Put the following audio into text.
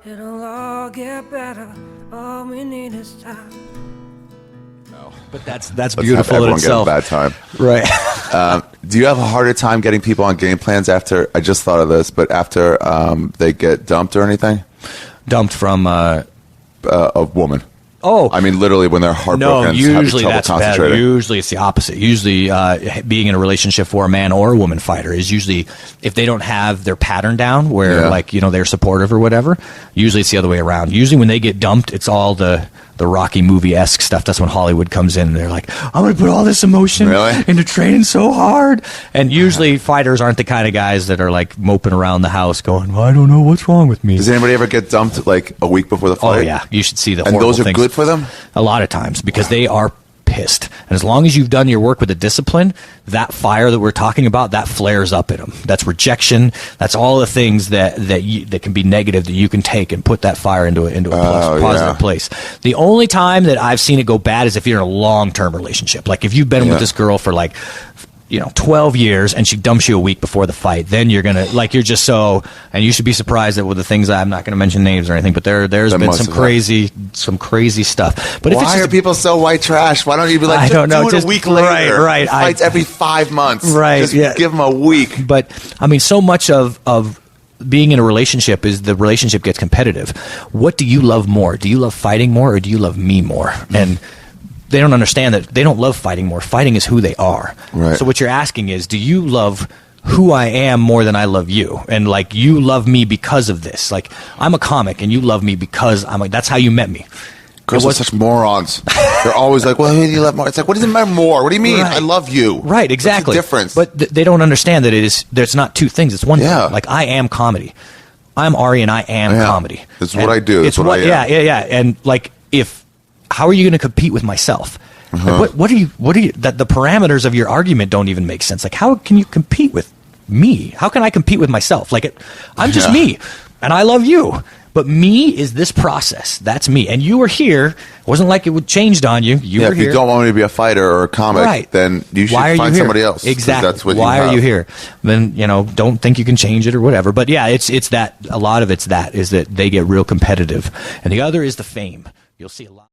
It'll all get better. All we need is time. But that's beautiful in everyone itself. get a bad time. Right. Do you have a harder time getting people on game plans after, I just thought of this, but after they get dumped or anything? Dumped from A woman. oh, I mean, literally when they're heartbroken, no, having usually trouble that's better. concentrating. Usually it's the opposite. Usually being in a relationship for a man or a woman fighter is usually if they don't have their pattern down where they're supportive or whatever, usually it's the other way around. Usually when they get dumped, it's all the Rocky movie-esque stuff. That's when Hollywood comes in and they're like, I'm going to put all this emotion into training so hard. And usually fighters aren't the kind of guys that are like moping around the house going, well, I don't know what's wrong with me. Does anybody ever get dumped like a week before the fight? Oh, yeah. You should see the And horrible those are things. good for them? A lot of times because they are pissed. And as long as you've done your work with the discipline, that fire that we're talking about, that flares up in them. That's rejection. That's all the things that can be negative that you can take and put that fire into a positive place. The only time that I've seen it go bad is if you're in a long-term relationship. Like if you've been with this girl for 12 years and she dumps you a week before the fight, then you're going to, you're just so, and you should be surprised that with the things, I'm not going to mention names or anything, but there's been some crazy stuff. But why are people so white trash? Why don't you be like, I don't know, do it a week later? Right. Fights every 5 months. Right. Just give them a week. But I mean, so much of being in a relationship is the relationship gets competitive. What do you love more? Do you love fighting more or do you love me more? And they don't understand that they don't love fighting more. Fighting is who they are. Right. So what you're asking is, do you love who I am more than I love you? And you love me because of this. I'm a comic and you love me because that's how you met me. Girls are such morons. They're always like, well, who do you love more? It's like, what does it matter more? What do you mean? Right. I love you. Right, exactly. What's the difference? But they don't understand that there's not two things. It's one thing. I am comedy. I'm Ari and I am comedy. It's what I do. It's what I am. Yeah. And how are you going to compete with myself? What are you that the parameters of your argument don't even make sense. How can you compete with me? How can I compete with myself? I'm just me and I love you. But me is this process. That's me. And you were here. It wasn't like it changed on you. You were if here. you don't want me to be a fighter or a comic, then you should find somebody else. Exactly. That's what Why are you here? Then, don't think you can change it or whatever. But yeah, it's that. A lot of it's that is that they get real competitive. And the other is the fame. You'll see a lot.